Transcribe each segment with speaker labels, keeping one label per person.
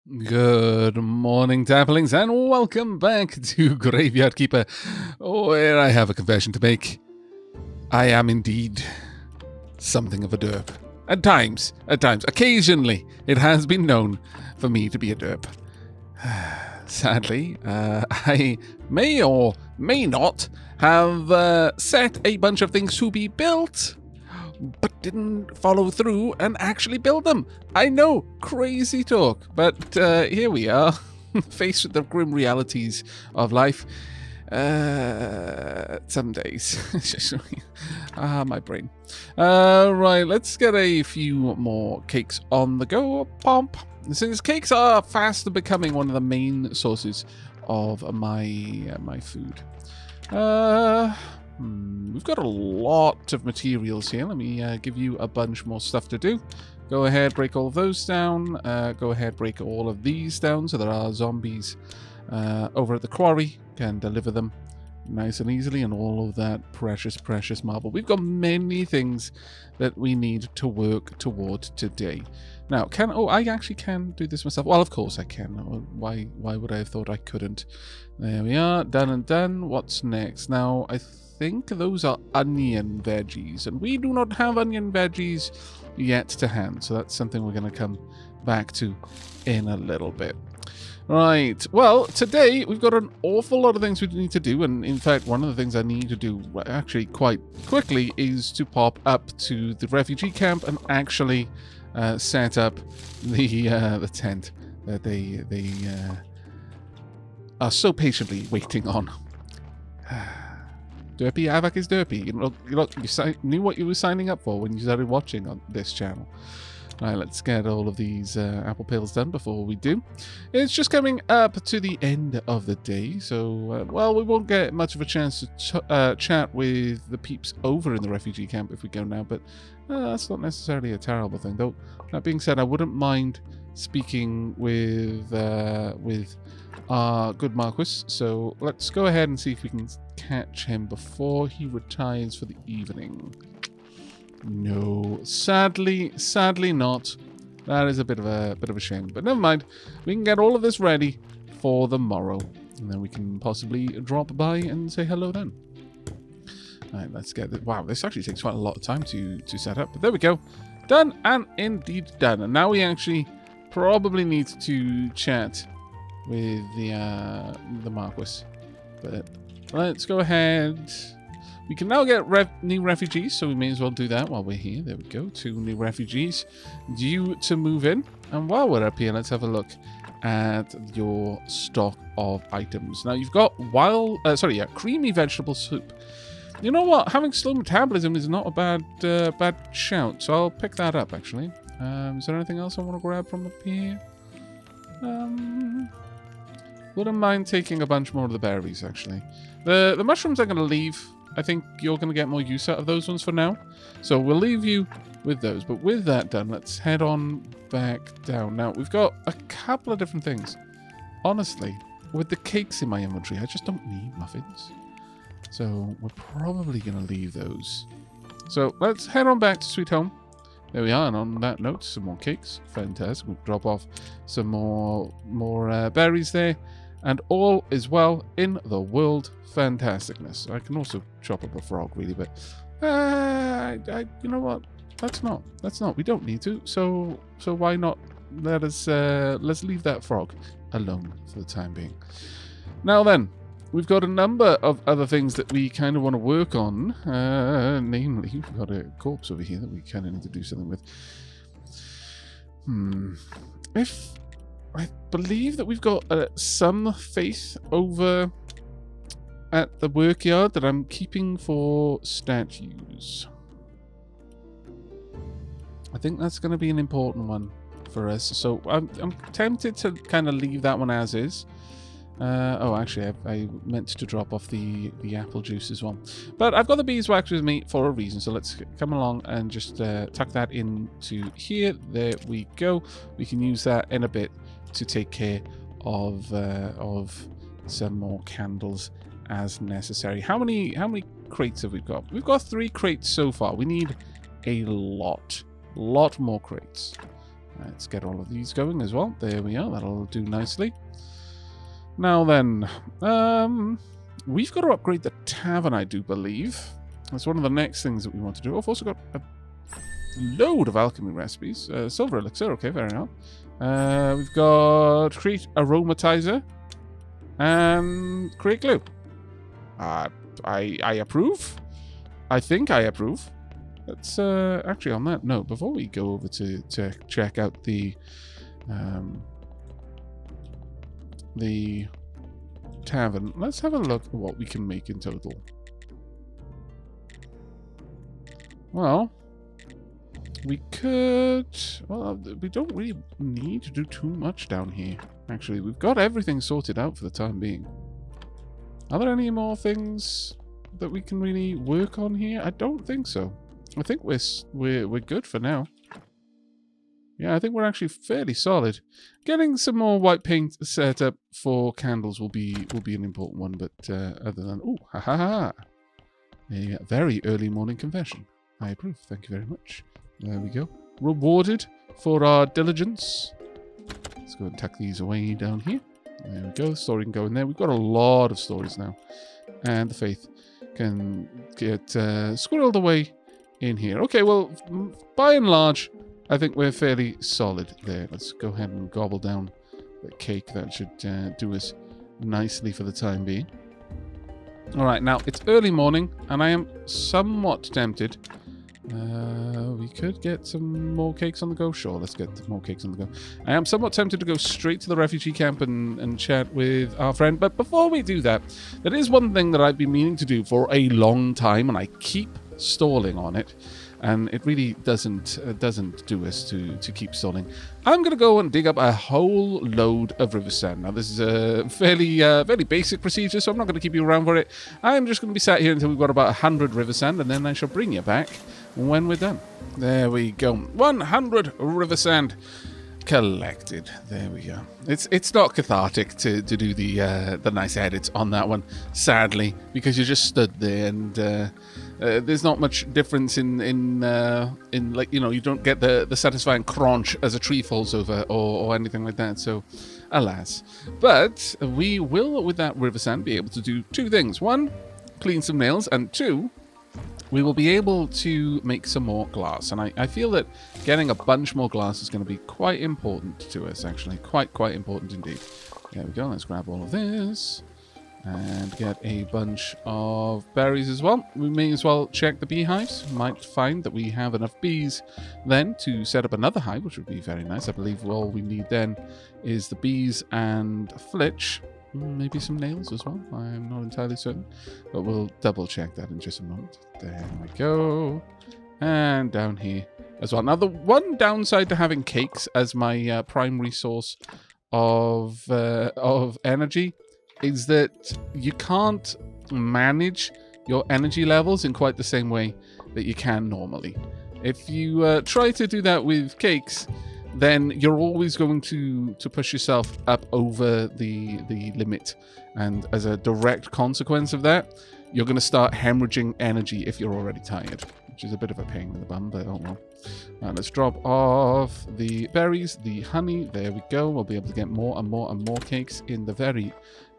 Speaker 1: Good morning, Dapplings, and welcome back to Graveyard Keeper, where I have a confession to make. I am indeed something of a derp. At times, occasionally, it has been known for me to be a derp. Sadly, I may or may not have set a bunch of things to be built, but didn't follow through and actually build them. I know, crazy talk, but here we are, faced with the grim realities of life. Some days. My brain. Right, let's get a few more cakes on the go. Pomp. Since cakes are fast becoming one of the main sources of my food. We've got a lot of materials here. Let me give you a bunch more stuff to do. Go ahead, break all of those down. Go ahead, break all of these down so there are zombies over at the quarry. Can deliver them nice and easily, and all of that precious marble. We've got many things that we need to work toward today. Now, I actually can do this myself. Well, of course I can. Why would I have thought I couldn't? There we are, done and done. What's next? Now, I think those are onion veggies, and we do not have onion veggies yet to hand, so that's something we're going to come back to in a little bit. Right, well, today we've got an awful lot of things we need to do, and in fact, one of the things I need to do actually quite quickly is to pop up to the refugee camp and actually set up the tent that they are so patiently waiting on. Derpy Aavak is derpy. You knew what you were signing up for when you started watching on this channel. All right, let's get all of these apple peels done before we do. It's just coming up to the end of the day, so, well, we won't get much of a chance to chat with the peeps over in the refugee camp if we go now, but that's not necessarily a terrible thing. Though, that being said, I wouldn't mind speaking with our good Marquis, so let's go ahead and see if we can catch him before he retires for the evening. No, sadly not. That is a bit of a shame, but never mind. We can get all of this ready for the morrow, and then we can possibly drop by and say hello then. All right, let's get this. Wow, this actually takes quite a lot of time to set up, but there we go. Done and indeed done. And now we actually probably need to chat with the Marquis, but let's go ahead. We can now get new refugees, so we may as well do that while we're here. There we go, 2 new refugees due to move in. And while we're up here, let's have a look at your stock of items. Now, you've got creamy vegetable soup. You know what? Having slow metabolism is not a bad shout, so I'll pick that up, actually. Is there anything else I want to grab from up here? Wouldn't mind taking a bunch more of the berries, actually. The mushrooms I'm going to leave. I think you're going to get more use out of those ones for now. So we'll leave you with those. But with that done, let's head on back down. Now, we've got a couple of different things. Honestly, with the cakes in my inventory, I just don't need muffins. So we're probably going to leave those. So let's head on back to Sweet Home. There we are. And on that note, some more cakes. Fantastic. We'll drop off some more berries there. And all is well in the world fantasticness. I can also chop up a frog, really, but you know what? That's not. We don't need to. So why not? Let's leave that frog alone for the time being. Now then, we've got a number of other things that we kind of want to work on. Namely, we've got a corpse over here that we kind of need to do something with. I believe that we've got some faith over at the workyard that I'm keeping for statues. I think that's going to be an important one for us. So I'm tempted to kind of leave that one as is. Actually, I meant to drop off the apple juice as well. But I've got the beeswax with me for a reason, so let's come along and just tuck that into here. There we go. We can use that in a bit to take care of some more candles as necessary. How many crates have we got? We've got 3 crates so far. We need a lot more crates. Let's get all of these going as well. There we are. That'll do nicely. Now then, we've got to upgrade the tavern, I do believe. That's one of the next things that we want to do. I've also got a load of alchemy recipes. Silver elixir, okay, very well. We've got create aromatizer and create glue. I approve. I think I approve. Let's actually on that note, before we go over to check out the tavern, let's have a look at what we can make in total. Well, we could... Well, we don't really need to do too much down here. Actually, we've got everything sorted out for the time being. Are there any more things that we can really work on here? I don't think so. I think we're good for now. Yeah, I think we're actually fairly solid. Getting some more white paint set up for candles will be an important one, but other than... Ooh, ha ha ha! A very early morning confession. I approve. Thank you very much. There we go. Rewarded for our diligence. Let's go and tuck these away down here. There we go. Story can go in there. We've got a lot of stories now. And the faith can get squirreled away in here. Okay, well, by and large, I think we're fairly solid there. Let's go ahead and gobble down the cake. That should do us nicely for the time being. Alright, now, it's early morning, and I am somewhat tempted. We could get some more cakes on the go. Sure, let's get more cakes on the go. I am somewhat tempted to go straight to the refugee camp and chat with our friend. But before we do that, there is one thing that I've been meaning to do for a long time, and I keep stalling on it. And it really doesn't do us to keep stalling. I'm going to go and dig up a whole load of river sand. Now, this is a fairly basic procedure, so I'm not going to keep you around for it. I'm just going to be sat here until we've got about 100 river sand, and then I shall bring you back when we're done. There we go. 100 river sand collected. There we go. It's not cathartic to do the nice edits on that one, sadly, because you just stood there and there's not much difference in like, you know, you don't get the satisfying crunch as a tree falls over or anything like that. So, alas. But we will, with that river sand, be able to do two things. One, clean some nails, and two, we will be able to make some more glass. And I feel that getting a bunch more glass is going to be quite important to us, actually. Quite important indeed. There we go. Let's grab all of this. And get a bunch of berries as well. We may as well check the beehives. Might find that we have enough bees then to set up another hive, which would be very nice. I believe all we need then is the bees and flitch. Maybe some nails as well. I'm not entirely certain. But we'll double check that in just a moment. There we go. And down here as well. Now, the one downside to having cakes as my primary source of energy is that you can't manage your energy levels in quite the same way that you can normally. If you try to do that with cakes, then you're always going to push yourself up over the limit. And as a direct consequence of that, you're going to start hemorrhaging energy if you're already tired, which is a bit of a pain in the bum, but oh well. Let's drop off the berries, the honey. There we go. We'll be able to get more and more and more cakes in the very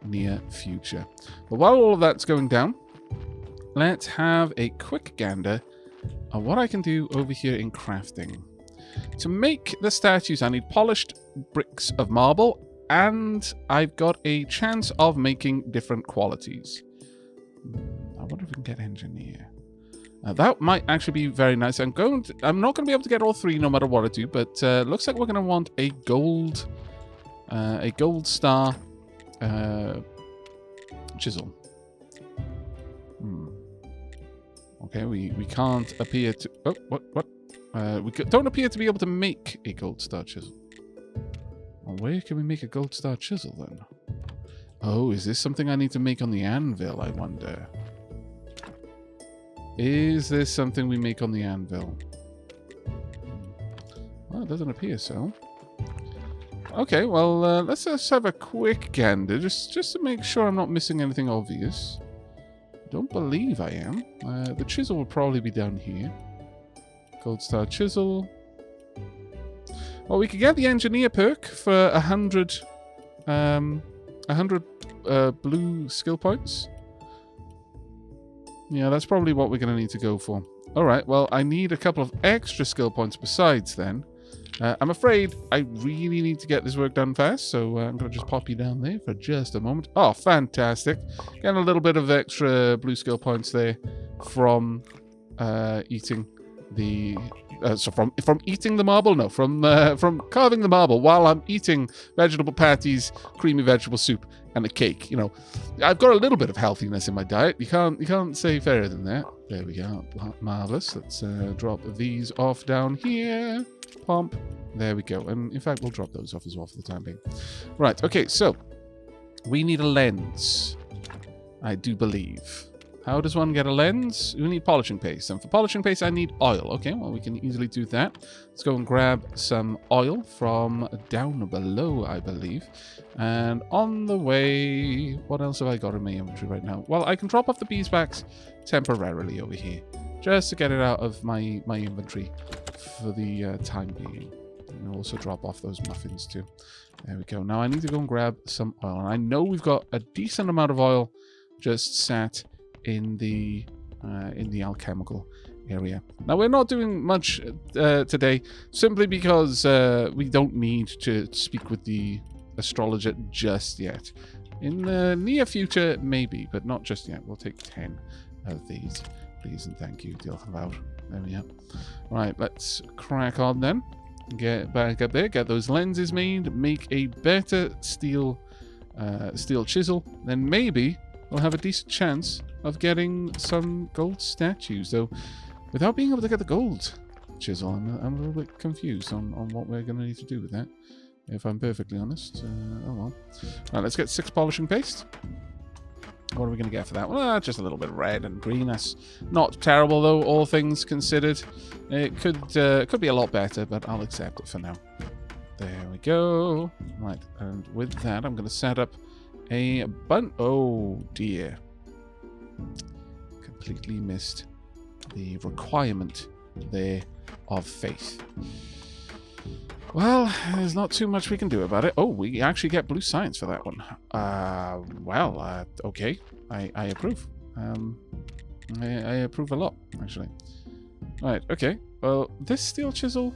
Speaker 1: near future. But while all of that's going down, let's have a quick gander at what I can do over here in crafting. To make the statues, I need polished bricks of marble, and I've got a chance of making different qualities. I wonder if we can get engineer. That might actually be very nice. I'm not going to be able to get all three no matter what I do, but looks like we're going to want a gold star chisel. Okay, we can't appear to... Oh, what? We don't appear to be able to make a gold star chisel. Well, where can we make a gold star chisel then? Oh, is this something I need to make on the anvil, I wonder? Is this something we make on the anvil? Well, it doesn't appear so. Okay, well, let's just have a quick gander, just to make sure I'm not missing anything obvious. Don't believe I am. The chisel will probably be down here. Gold star chisel. Well, we could get the engineer perk for 100 blue skill points. Yeah, that's probably what we're going to need to go for. Alright, well, I need a couple of extra skill points besides then. I'm afraid I really need to get this work done fast, so I'm going to just pop you down there for just a moment. Oh, fantastic. Getting a little bit of extra blue skill points there from eating the... so from eating the marble? No, from carving the marble while I'm eating vegetable patties, creamy vegetable soup, and a cake. You know, I've got a little bit of healthiness in my diet. You can't say fairer than that. There we go. Marvelous. Let's drop these off down here. Pump. There we go. And in fact, we'll drop those off as well for the time being. Right. Okay. So we need a lens, I do believe. How does one get a lens? We need polishing paste. And for polishing paste, I need oil. Okay, well, we can easily do that. Let's go and grab some oil from down below, I believe. And on the way, what else have I got in my inventory right now? Well, I can drop off the beeswax temporarily over here, just to get it out of my inventory for the time being. And also drop off those muffins too. There we go. Now I need to go and grab some oil. And I know we've got a decent amount of oil just sat in the alchemical area. Now we're not doing much today, simply because we don't need to speak with the astrologer just yet. In the near future, maybe, but not just yet. We'll take 10 of these, please and thank you. Deal out. There we go. Right, let's crack on then. Get back up there. Get those lenses made. Make a better steel chisel. Then maybe we'll have a decent chance of getting some gold statues, though without being able to get the gold chisel, I'm a little bit confused on what we're going to need to do with that, if I'm perfectly honest. Oh well. Right, let's get 6 polishing paste. What are we going to get for that? Well, just a little bit of red and green. That's not terrible, though, all things considered. It could be a lot better, but I'll accept it for now. There we go. Right, and with that, I'm going to set up a bun. Oh dear. Completely missed the requirement there of faith. Well, there's not too much we can do about it. Oh, we actually get blue science for that one. Okay. I approve. I approve a lot, actually. Right, okay. Well, this steel chisel...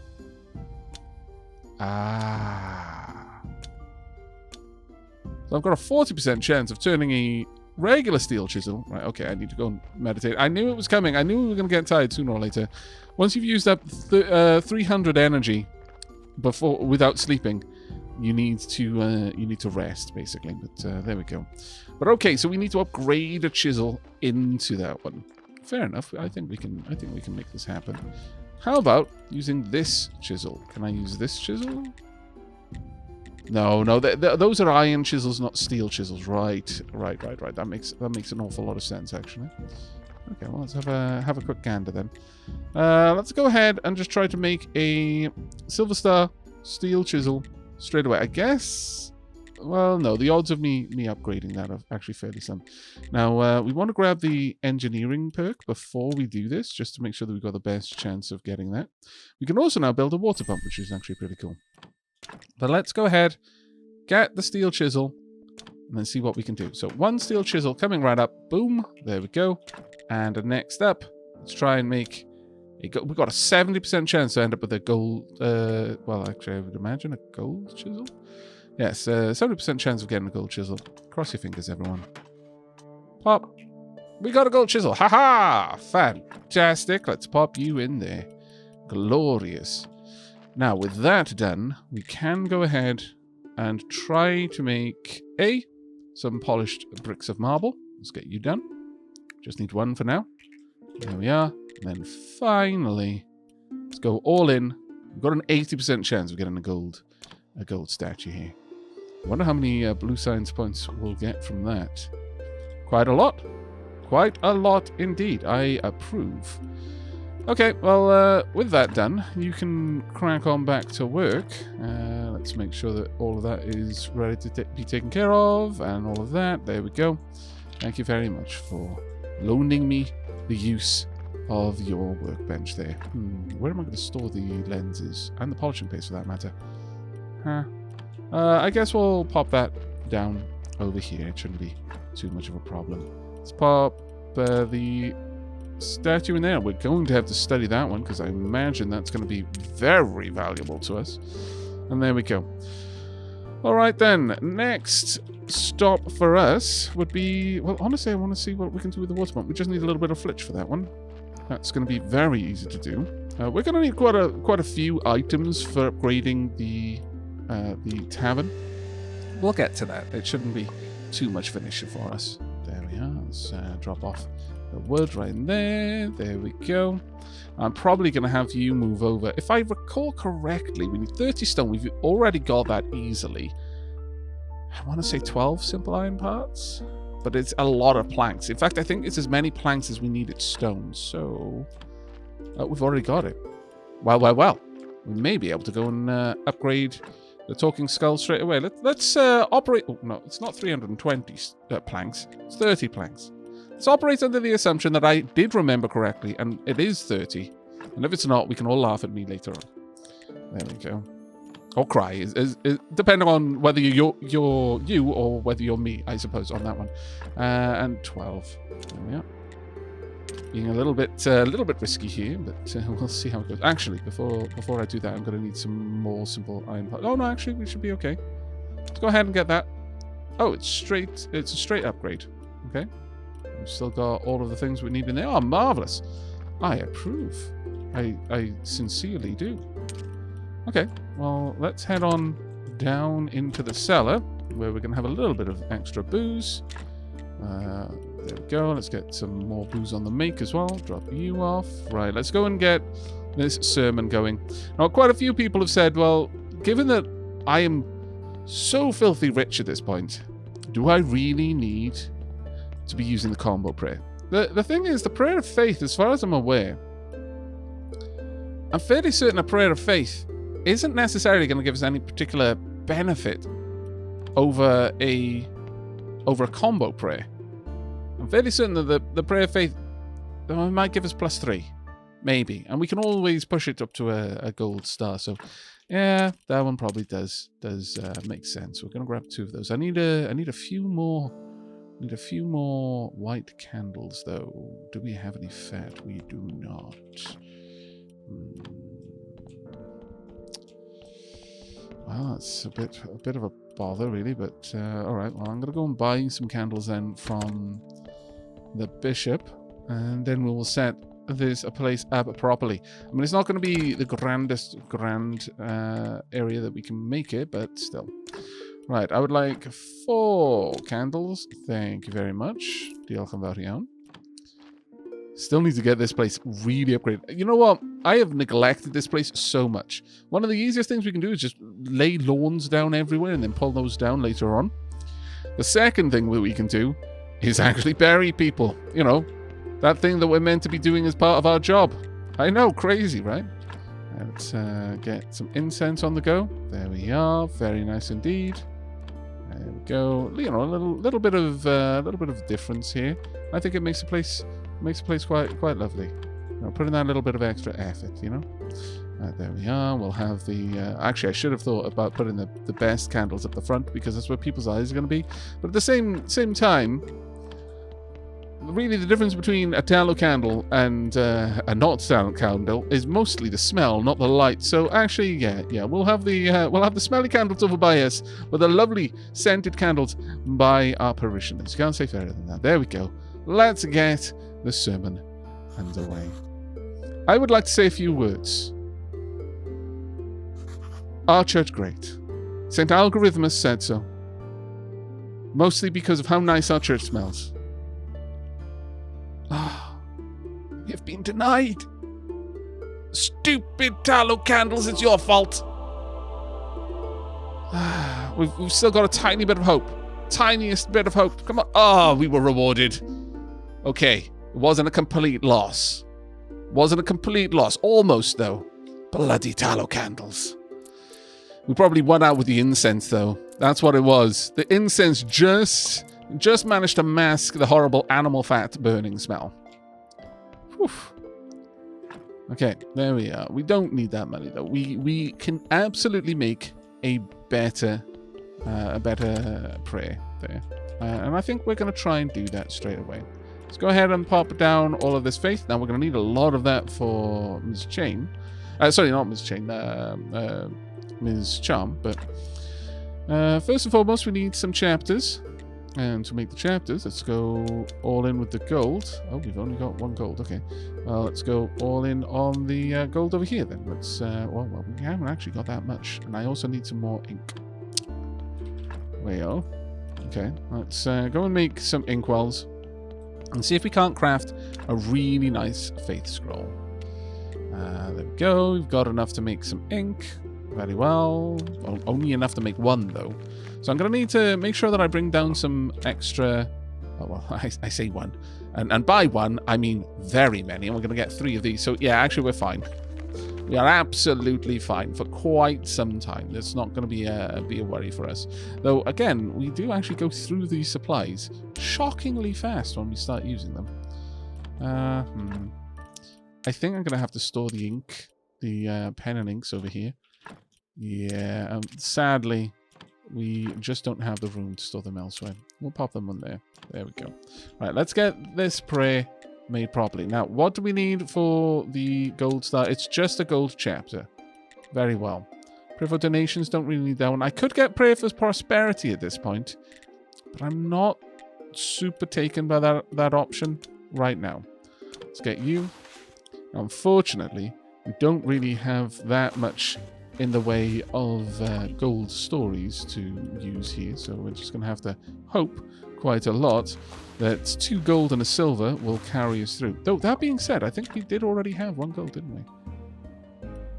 Speaker 1: So I've got a 40% chance of turning a regular steel chisel. Right, okay, I need to go and meditate. I knew it was coming. I knew we were going to get tired sooner or later. Once you've used up 300 energy without sleeping, you need to rest, basically. But there we go. But okay, so we need to upgrade a chisel into that one. Fair enough. I think we can make this happen. How about using this chisel? Can I use this chisel? No, those are iron chisels, not steel chisels. Right. That makes an awful lot of sense, actually. Okay, well, let's have a quick gander then. Let's go ahead and just try to make a silver star steel chisel straight away. I guess. Well, no, the odds of me upgrading that are actually fairly slim. Now, we want to grab the engineering perk before we do this, just to make sure that we've got the best chance of getting that. We can also now build a water pump, which is actually pretty cool. But let's go ahead, get the steel chisel, and then see what we can do. So 1 steel chisel coming right up. Boom. There we go. And next up, let's try and make we've got a 70% chance to end up with a gold... well, actually, I would imagine a gold chisel. Yes, 70% chance of getting a gold chisel. Cross your fingers, everyone. Pop. We got a gold chisel. Ha-ha! Fantastic. Let's pop you in there. Glorious. Now, with that done, we can go ahead and try to make some polished bricks of marble. Let's get you done. Just need 1 for now. There we are. And then finally, let's go all in. We've got an 80% chance of getting a gold statue here. I wonder how many blue science points we'll get from that. Quite a lot. Quite a lot indeed. I approve. Okay, well, with that done, you can crack on back to work. Let's make sure that all of that is ready to be taken care of, and all of that. There we go. Thank you very much for loaning me the use of your workbench there. Where am I going to store the lenses? And the polishing paste for that matter. I guess we'll pop that down over here. It shouldn't be too much of a problem. Let's pop the statue in there. We're going to have to study that one because I imagine that's going to be very valuable to us. And there we go. All right then. Next stop for us would be... Well, honestly, I want to see what we can do with the water pump. We just need a little bit of flitch for that one. That's going to be very easy to do. We're going to need quite a few items for upgrading the tavern. We'll get to that. It shouldn't be too much of an issue for us. There we are. Let's drop off the wood right in there. There we go. I'm probably going to have you move over. If I recall correctly, we need 30 stone. We've already got that easily. I want to say 12 simple iron parts. But it's a lot of planks. In fact, I think it's as many planks as we needed stone. So, we've already got it. Well. We may be able to go and upgrade the talking skull straight away. Let's operate... Oh, no, it's not 320 planks. It's 30 planks. Let's operate under the assumption that I did remember correctly, and it is 30. And if it's not, we can all laugh at me later on. There we go. Or cry, is depending on whether you're you or whether you're me, I suppose, on that one. And 12. There we are. Being a little bit risky here, but we'll see how it goes. Actually, before I do that, I'm going to need some more simple iron parts. Oh no, actually, we should be okay. Let's go ahead and get that. Oh, it's a straight upgrade. Okay. We've still got all of the things we need in there. Oh, marvelous! I approve. I sincerely do. Okay, well, let's head on down into the cellar, where we're going to have a little bit of extra booze. There we go. Let's get some more booze on the make as well. Drop you off. Right, let's go and get this sermon going. Now, quite a few people have said, well, given that I am so filthy rich at this point, do I really need to be using the combo prayer? The thing is, the prayer of faith, as far as I'm aware, I'm fairly certain a prayer of faith isn't necessarily going to give us any particular benefit over a combo prayer. I'm fairly certain that the prayer of faith might give us +3, maybe, and we can always push it up to a gold star. So, yeah, that one probably does make sense. We're going to grab 2 of those. I need a few more. Need a few more white candles, though. Do we have any fat? We do not. Well, that's a bit of a bother, really, but all right. Well, I'm going to go and buy some candles then from the bishop, and then we will set this place up properly. I mean, it's not going to be the grand area that we can make it, but still. Right, I would like 4 candles. Thank you very much. Diolch yn fawr iawn. Still need to get this place really upgraded. You know what? I have neglected this place so much. One of the easiest things we can do is just lay lawns down everywhere and then pull those down later on. The second thing that we can do is actually bury people. You know, that thing that we're meant to be doing as part of our job. I know, crazy, right? Let's get some incense on the go. There we are. Very nice indeed. There we go. You know, a little bit of difference here. I think it makes the place quite lovely. You know, put in that little bit of extra effort, you know. There we are. We'll have the... actually, I should have thought about putting the best candles at the front because that's where people's eyes are going to be. But at the same time, really the difference between a tallow candle and a not tallow candle is mostly the smell, not the light. So actually, yeah, we'll have the smelly candles over by us, with the lovely scented candles by our parishioners. Can't say fairer than that. There we go. Let's get the sermon underway. I would like to say a few words. Our church great. St. Algorithmus said so. Mostly because of how nice our church smells. We have been denied. Stupid tallow candles, it's your fault. We've still got a tiny bit of hope. Tiniest bit of hope. Come on. We were rewarded. Okay, it wasn't a complete loss. Almost, though. Bloody tallow candles. We probably won out with the incense, though. That's what it was. The incense just managed to mask the horrible animal fat burning smell. Whew. Okay, there we are. We don't need that money though. We can absolutely make a better prayer there, and I think we're going to try and do that straight away. Let's go ahead and pop down all of this faith. Now we're going to need a lot of that for Ms. Chain. Sorry, not Ms. Chain. Ms. Charm. But first and foremost, we need some chapters. And to make the chapters, let's go all in with the gold. Oh, we've only got 1 gold. Okay. Well, let's go all in on the gold over here then. Let's, well, we haven't actually got that much. And I also need some more ink. Well, okay. Let's go and make some inkwells. And see if we can't craft a really nice faith scroll. There we go. We've got enough to make some ink. Very well. Only enough to make 1, though. So I'm going to need to make sure that I bring down some extra... Oh, well, I say 1. And by 1, I mean very many. And we're going to get 3 of these. So, yeah, actually, we're fine. We are absolutely fine for quite some time. It's not going to be a worry for us. Though, again, we do actually go through these supplies shockingly fast when we start using them. I think I'm going to have to store the ink, the pen and inks over here. Yeah, sadly, we just don't have the room to store them elsewhere. We'll pop them on there. There we go. Right, let's get this prayer made properly. Now, what do we need for the gold star? It's just a gold chapter. Very well. Pray for donations, don't really need that one. I could get prayer for prosperity at this point, but I'm not super taken by that option right now. Let's get you. Unfortunately, we don't really have that much in the way of gold stories to use here, so we're just going to have to hope quite a lot that 2 gold and a silver will carry us through. Though, that being said, I think we did already have 1 gold, didn't we?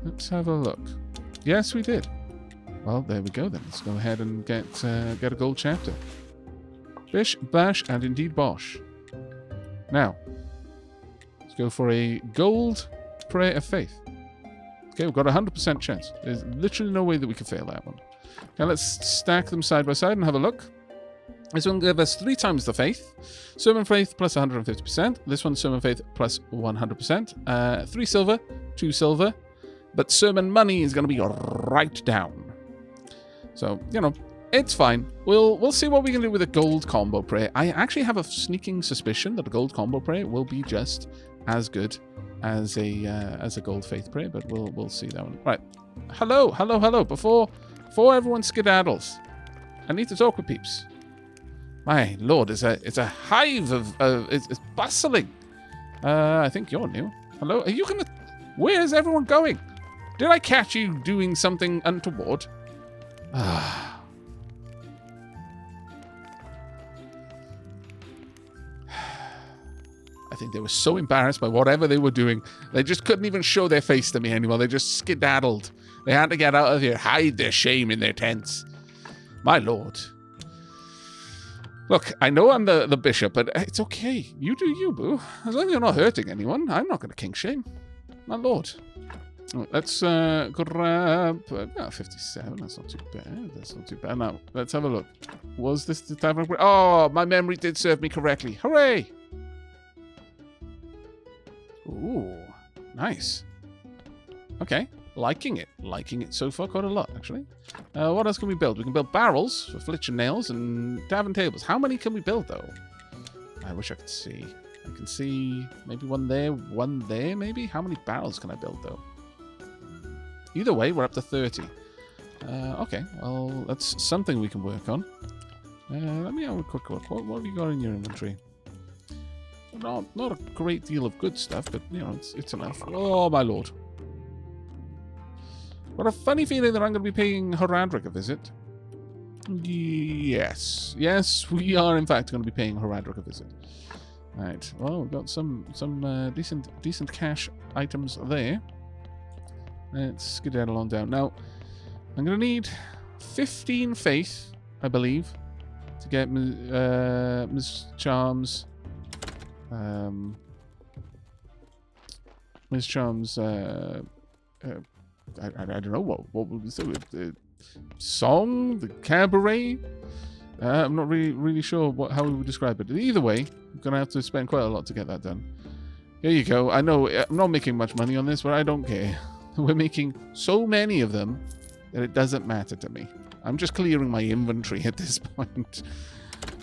Speaker 1: Let's have a look. Yes, we did. Well, there we go then. Let's go ahead and get a gold chapter. Bish, bash, and indeed bosh. Now, let's go for a gold prayer of faith. Okay, we've got a 100% chance. There's literally no way that we can fail that one. Okay, let's stack them side by side and have a look. This one gives us 3 times the faith. Sermon faith plus 150%. This one, sermon faith plus 100%. 3 silver, 2 silver. But sermon money is going to be right down. So, you know, it's fine. We'll see what we can do with a gold combo prayer. I actually have a sneaking suspicion that a gold combo prayer will be just as good as a gold faith prayer, but we'll see that one. Right. Hello. Before everyone skedaddles, I need to talk with peeps. My lord, it's a hive of it's bustling. I think you're new. Hello, are you gonna? Where's everyone going? Did I catch you doing something untoward? I think they were so embarrassed by whatever they were doing, they just couldn't even show their face to me anymore. They just skedaddled. They had to get out of here, hide their shame in their tents. My lord. Look, I know I'm the bishop, but it's okay. You do you, boo. As long as you're not hurting anyone, I'm not going to kink shame. My lord. Let's grab... 57, that's not too bad. That's not too bad. Now, let's have a look. Was this the Tavern? Oh, my memory did serve me correctly. Hooray! Ooh, nice. Okay, liking it. Liking it so far quite a lot, actually. What else can we build? We can build barrels for flitch and nails and tavern tables. How many can we build, though? I wish I could see. I can see maybe one there, maybe? How many barrels can I build, though? Either way, we're up to 30. Okay, well, that's something we can work on. Let me have a quick look. What have you got in your inventory? Not a great deal of good stuff, but, you know, it's enough. Oh, my lord. Got a funny feeling that I'm going to be paying Horadric a visit. Yes. Yes, we are, in fact, going to be paying Horadric a visit. Right. Well, we've got some decent cash items there. Let's skedaddle on down. Now, I'm going to need 15 faith, I believe, to get Ms. Charm's... Ms. Charm's... I don't know, what would we say? The song? The cabaret? I'm not really sure how we would describe it. Either way, I'm going to have to spend quite a lot to get that done. Here you go. I know I'm not making much money on this, but I don't care. We're making so many of them that it doesn't matter to me. I'm just clearing my inventory at this point.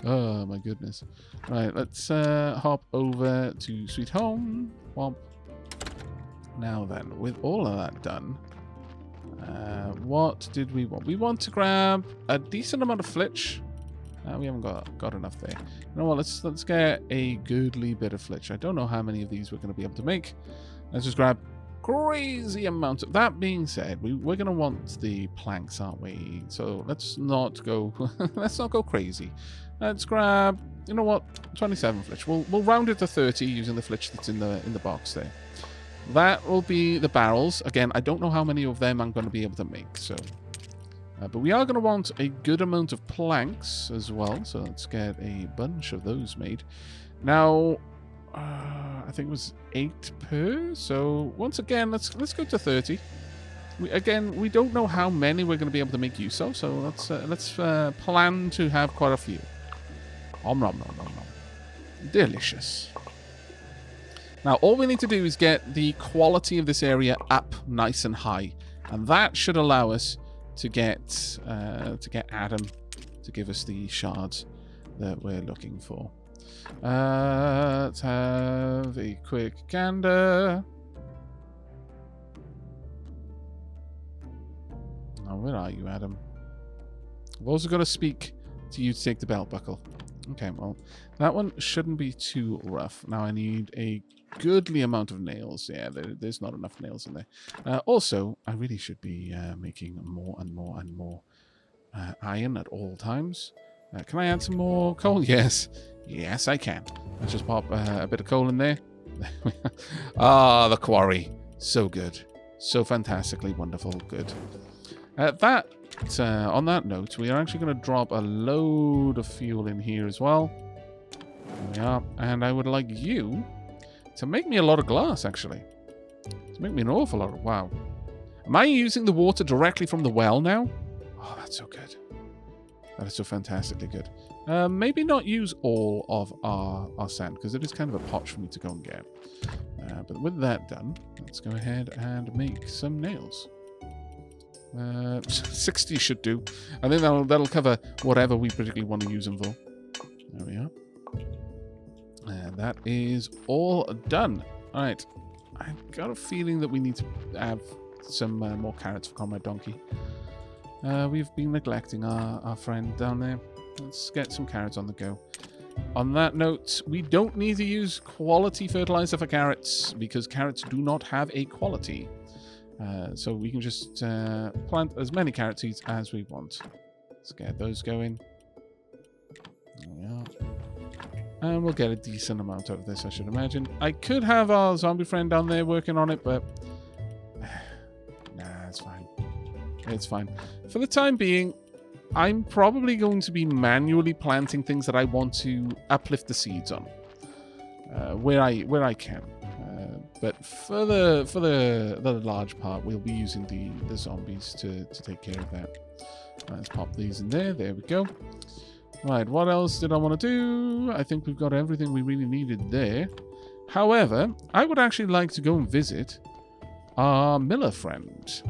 Speaker 1: Oh, my goodness. Right, let's hop over to Sweet Home. Womp. Now then, with all of that done, what did we want? We want to grab a decent amount of flitch. We haven't got enough there. You know what? Let's get a goodly bit of flitch. I don't know how many of these we're going to be able to make. Let's just grab crazy amount of. That being said, we're going to want the planks, aren't we? So let's not go. Let's not go crazy. Let's grab. You know what? 27 flitch. We'll round it to 30 using the flitch that's in the box there. That will be the barrels. Again, I don't know how many of them I'm going to be able to make. So. But we are going to want a good amount of planks as well, so let's get a bunch of those made. Now, I think it was 8 per, so once again, let's go to 30. We don't know how many we're going to be able to make use of, so let's plan to have quite a few. Om nom nom nom nom. Delicious. Now, all we need to do is get the quality of this area up nice and high, and that should allow us to get Adam to give us the shards that we're looking for. Let's have a quick gander. Oh, where are you, Adam? I've also got to speak to you to take the belt buckle. Okay, well, that one shouldn't be too rough. Now I need a goodly amount of nails. Yeah, there's not enough nails in there. Also, I really should be making more and more and more iron at all times. Can I add some more coal? Yes. Yes, I can. Let's just pop a bit of coal in there. Ah, the quarry. So good. So fantastically wonderful. Good. On that note, we are actually going to drop a load of fuel in here as well. There we are. And I would like you to make me a lot of glass, actually. To make me an awful lot of... Wow. Am I using the water directly from the well now? Oh, that's so good. That is so fantastically good. Maybe not use all of our sand, because it is kind of a potch for me to go and get. But with that done, let's go ahead and make some nails. 60 should do. I think that'll cover whatever we particularly want to use them for. There we are. And that is all done. All right. I've got a feeling that we need to have some more carrots for Comrade Donkey. We've been neglecting our friend down there. Let's get some carrots on the go. On that note, we don't need to use quality fertilizer for carrots because carrots do not have a quality. So we can just plant as many carrot seeds as we want. Let's get those going. There we are. And we'll get a decent amount out of this, I should imagine. I could have our zombie friend down there working on it, but... nah, it's fine. It's fine. For the time being, I'm probably going to be manually planting things that I want to uplift the seeds on. Where I can. But for the large part, we'll be using the zombies to take care of that. Let's pop these in there. There we go. Right, what else did I want to do? I think we've got everything we really needed there. However, I would actually like to go and visit our miller friend.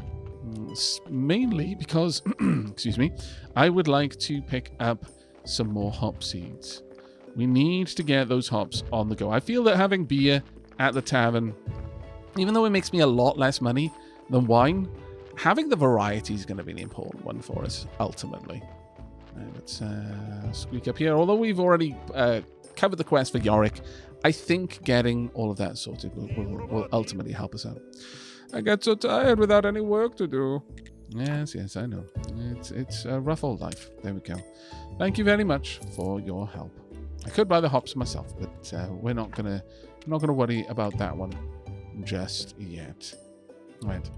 Speaker 1: Mainly because, excuse me, I would like to pick up some more hop seeds. We need to get those hops on the go. I feel that having beer at the tavern, even though it makes me a lot less money than wine, having the variety is going to be the important one for us, ultimately. Let's squeak up here. Although we've already covered the quest for Yorick, I think getting all of that sorted will ultimately help us out. I get so tired without any work to do. Yes, I know. It's a rough old life. There we go. Thank you very much for your help. I could buy the hops myself, but we're not gonna worry about that one just yet. Right.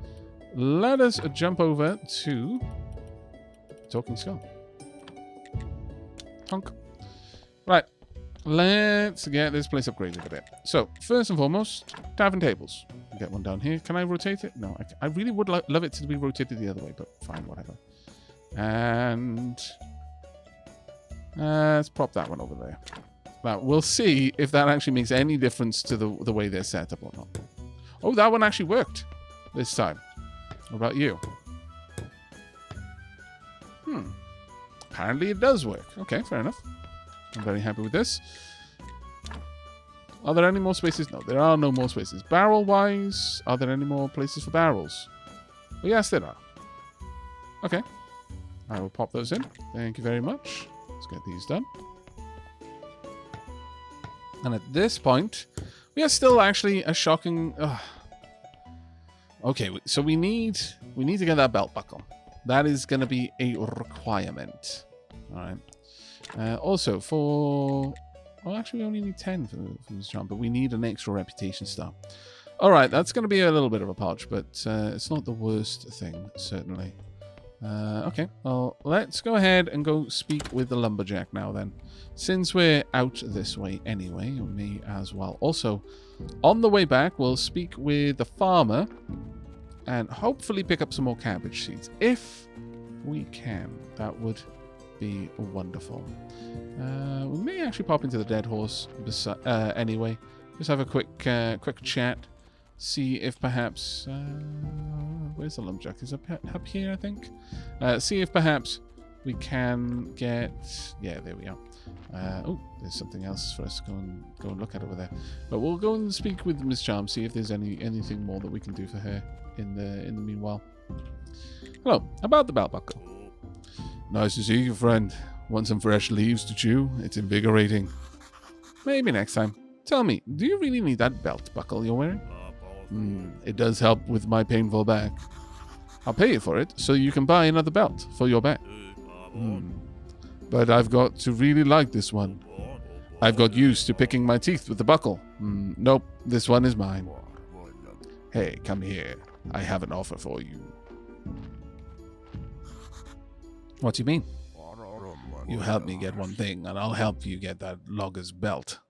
Speaker 1: Let us jump over to Talking Skull. Honk. Right. Let's get this place upgraded a bit. So, first and foremost, tavern tables. I'll get one down here. Can I rotate it? No, I really would love it to be rotated the other way, but fine, whatever. And let's prop that one over there. Now, we'll see if that actually makes any difference to the way they're set up or not. Oh, that one actually worked this time. What about you? Apparently it does work. Okay, fair enough. I'm very happy with this. Are there any more spaces? No, there are no more spaces. Barrel-wise, are there any more places for barrels? Oh, yes, there are. Okay. I will pop those in. Thank you very much. Let's get these done. And at this point, we are still actually a shocking... Okay, so we need to get that belt buckle. That is going to be a requirement. All right. Also, for... Well, actually, we only need 10 for this charm, but we need an extra reputation star. All right, that's going to be a little bit of a podge, but it's not the worst thing, certainly. Okay, well, let's go ahead and go speak with the lumberjack now, then. Since we're out this way anyway, we may as well. Also, on the way back, we'll speak with the farmer and hopefully pick up some more cabbage seeds. If we can, that would be wonderful. We may actually pop into the dead horse anyway. Just have a quick chat. See if perhaps... where's the lumberjack? Is it up here, I think? See if perhaps we can get... Yeah, there we are. Oh, there's something else for us to go and look at over there. But we'll go and speak with Miss Charm, see if there's anything more that we can do for her in the meanwhile. Hello, about the belt buckle. Nice to see you, friend. Want some fresh leaves to chew? It's invigorating. Maybe next time. Tell me, do you really need that belt buckle you're wearing? It does help with my painful back. I'll pay you for it, so you can buy another belt for your back. But I've got to really like this one. I've got used to picking my teeth with the buckle. Nope, this one is mine. Hey, come here. I have an offer for you. What do you mean? You help me get one thing, and I'll help you get that logger's belt.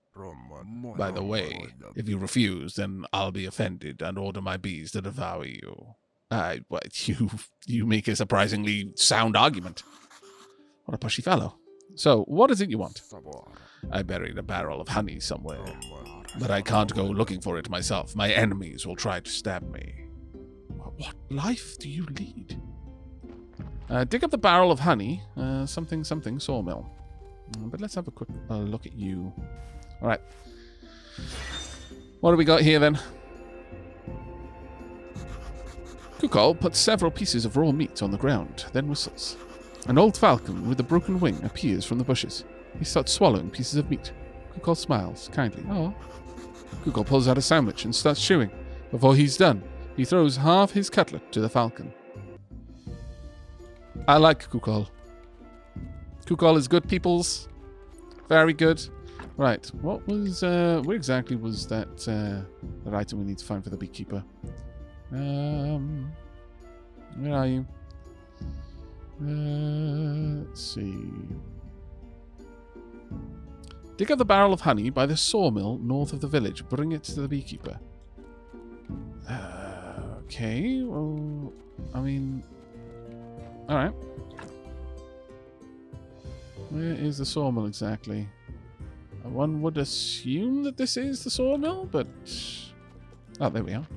Speaker 1: By the way, if you refuse, then I'll be offended and order my bees to devour you. You make a surprisingly sound argument. What a pushy fellow. So, what is it you want? I buried a barrel of honey somewhere, but I can't go looking for it myself. My enemies will try to stab me. What life do you lead? Dig up the barrel of honey, something sawmill. But let's have a quick look at you. All right. What do we got here then? Kukal puts several pieces of raw meat on the ground, then whistles. An old falcon with a broken wing appears from the bushes. He starts swallowing pieces of meat. Kukal smiles kindly. Oh. Kukal pulls out a sandwich and starts chewing. Before he's done, he throws half his cutlet to the falcon. I like Kukal. Kukal is good, peoples. Very good. Right, what was, where exactly was that item we need to find for the beekeeper? Where are you? Let's see. Dig up the barrel of honey by the sawmill north of the village. Bring it to the beekeeper. Okay, well, I mean... Alright. Where is the sawmill exactly? One would assume that this is the sawmill, but... Oh, there we are.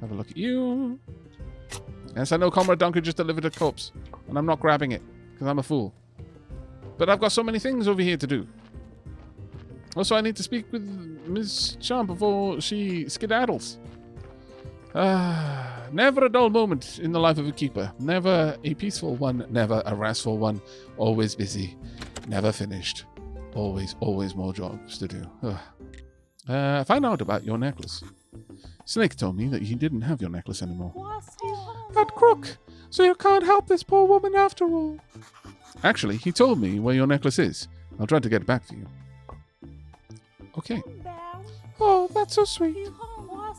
Speaker 1: Have a look at you. Yes, I know Comrade Duncan just delivered a corpse, and I'm not grabbing it, because I'm a fool. But I've got so many things over here to do. Also, I need to speak with Ms. Charm before she skedaddles. Never a dull moment in the life of a keeper. Never a peaceful one, never a restful one. Always busy, never finished. Always more jobs to do. Find out about your necklace. Snake told me that you didn't have your necklace anymore. That crook! So you can't help this poor woman after all. Actually, he told me where your necklace is. I'll try to get it back to you. Okay. Oh, that's so sweet.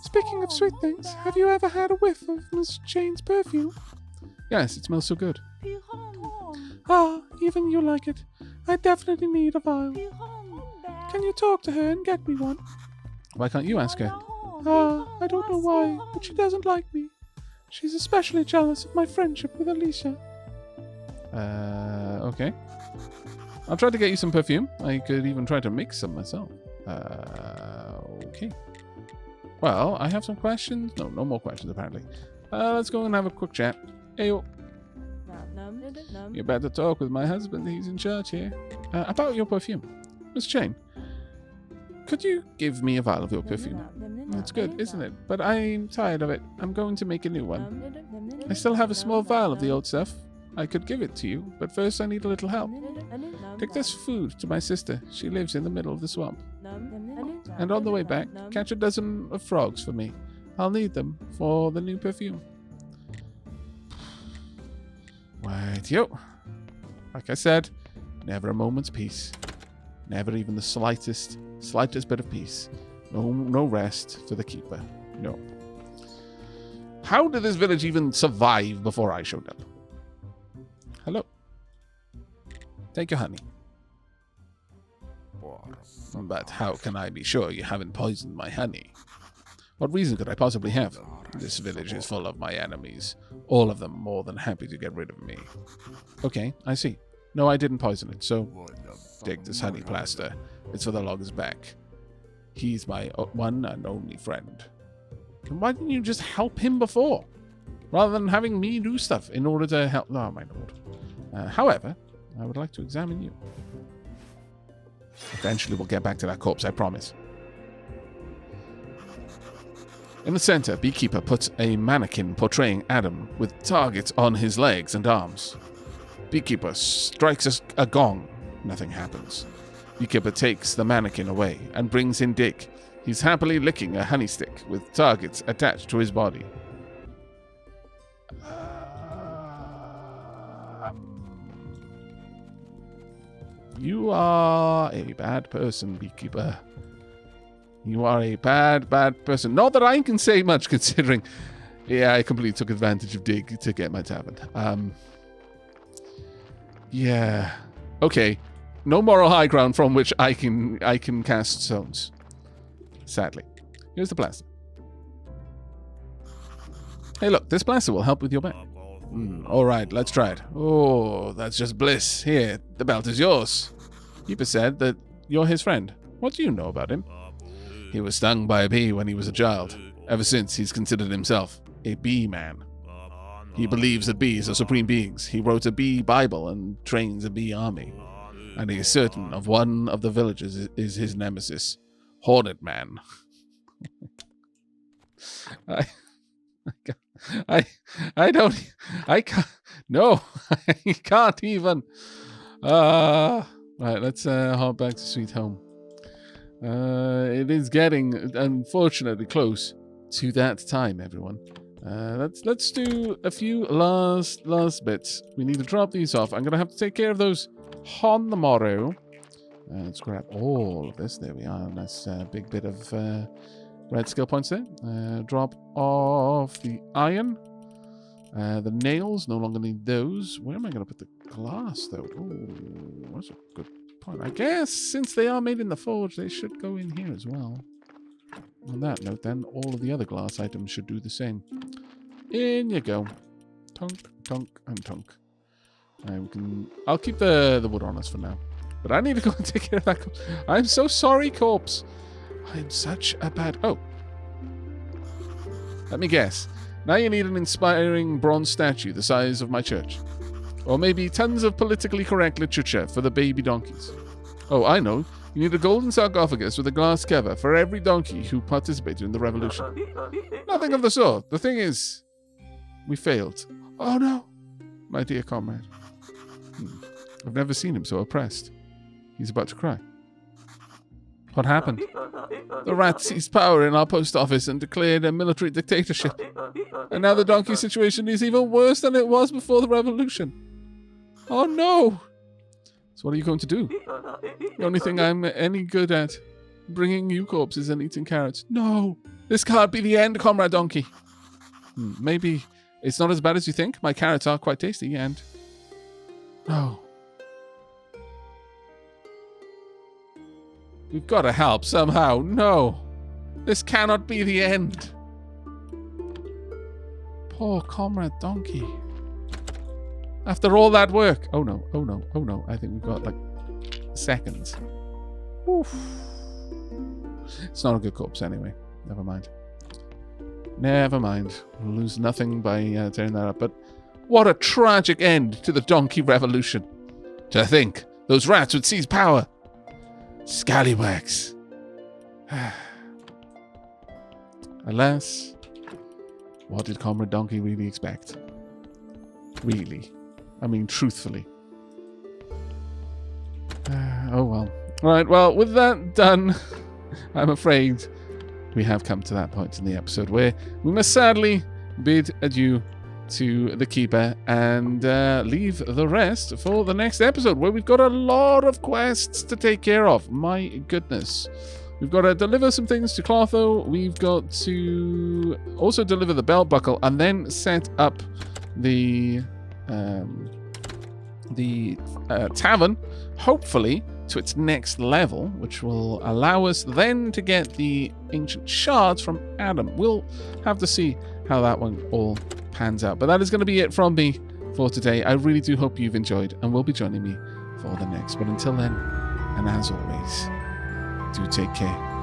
Speaker 1: Speaking of sweet things, have you ever had a whiff of Miss Jane's perfume? Yes, it smells so good. Ah, even you like it. I definitely need a vial. Can you talk to her and get me one? Why can't you ask her? I don't know why, but she doesn't like me. She's especially jealous of my friendship with Alicia. Okay. I'll try to get you some perfume. I could even try to make some myself. Okay. Well, I have some questions. No, no more questions apparently. Let's go and have a quick chat. Hey, you're about to talk with my husband. He's in charge here. About your perfume. Miss Jane, could you give me a vial of your perfume? It's good, isn't it? But I'm tired of it. I'm going to make a new one. I still have a small vial of the old stuff. I could give it to you, but first I need a little help. Take this food to my sister. She lives in the middle of the swamp. And on the way back, catch a dozen of frogs for me. I'll need them for the new perfume. Right, yo. Like I said, never a moment's peace. Never even the slightest bit of peace. No rest for the keeper. No. How did this village even survive before I showed up? Hello. Take your honey. But how can I be sure you haven't poisoned my honey? What reason could I possibly have? This village is full of my enemies. All of them more than happy to get rid of me. Okay, I see. No, I didn't poison it, so take this honey plaster. It's for the logger's back. He's my one and only friend. And why didn't you just help him before? Rather than having me do stuff in order to help... Oh, my lord. However, I would like to examine you. Eventually we'll get back to that corpse, I promise. In the center, Beekeeper puts a mannequin portraying Adam with targets on his legs and arms. Beekeeper strikes a gong. Nothing happens. Beekeeper takes the mannequin away and brings in Dick. He's happily licking a honey stick with targets attached to his body. You are a bad person, Beekeeper. You are a bad person. Not that I can say much, considering... Yeah, I completely took advantage of Dig to get my tavern. Yeah. Okay. No moral high ground from which I can cast stones. Sadly. Here's the plaster. Hey, look. This plaster will help with your back. All right, let's try it. Oh, that's just bliss. Here, the belt is yours. Keeper said that you're his friend. What do you know about him? He was stung by a bee when he was a child. Ever since, he's considered himself a bee man. He believes that bees are supreme beings. He wrote a bee Bible and trains a bee army. And he is certain of one of the villagers is his nemesis, Hornet Man. I can't even. Right, let's hop back to Sweet Home. It is getting, unfortunately, close to that time, everyone. Let's do a few last bits. We need to drop these off. I'm gonna have to take care of those on the morrow. Let's grab all of this. There we are. Nice big bit of red skill points there. Drop off the iron. The nails, no longer need those. Where am I going to put the glass, though? Oh, that's a good point. I guess since they are made in the forge, they should go in here as well. On that note, then, all of the other glass items should do the same. In you go. Tunk, tunk, and tunk. I'll keep the wood on us for now. But I need to go and take care of that corpse. I'm so sorry, corpse. I'm such a bad... Oh. Let me guess. Now you need an inspiring bronze statue the size of my church. Or maybe tons of politically correct literature for the baby donkeys. Oh, I know. You need a golden sarcophagus with a glass cover for every donkey who participated in the revolution. Nothing of the sort. The thing is, we failed. Oh no, my dear comrade. I've never seen him so oppressed. He's about to cry. What happened? The rat seized power in our post office and declared a military dictatorship. And now the donkey situation is even worse than it was before the revolution. Oh no! So what are you going to do? The only thing I'm any good at, bringing you corpses and eating carrots. No! This can't be the end, Comrade Donkey. Maybe it's not as bad as you think. My carrots are quite tasty and... No. We've got to help somehow. No. This cannot be the end. Poor Comrade Donkey. After all that work. Oh no, oh no, oh no. I think we've got like seconds. Oof. It's not a good corpse anyway. Never mind. Never mind. We'll lose nothing by tearing that up. But what a tragic end to the donkey revolution. To think those rats would seize power. Scallywags. Alas, what did Comrade Donkey really expect? Really? I mean, truthfully. Oh well. Right, well, with that done, I'm afraid we have come to that point in the episode where we must sadly bid adieu to the Keeper and leave the rest for the next episode, where we've got a lot of quests to take care of. My goodness. We've got to deliver some things to Clotho. We've got to also deliver the belt buckle and then set up the tavern, hopefully to its next level, which will allow us then to get the ancient shards from Adam. We'll have to see how that one all pans out. But that is going to be it from me for today. I really do hope you've enjoyed and will be joining me for the next. But until then, and as always, do take care.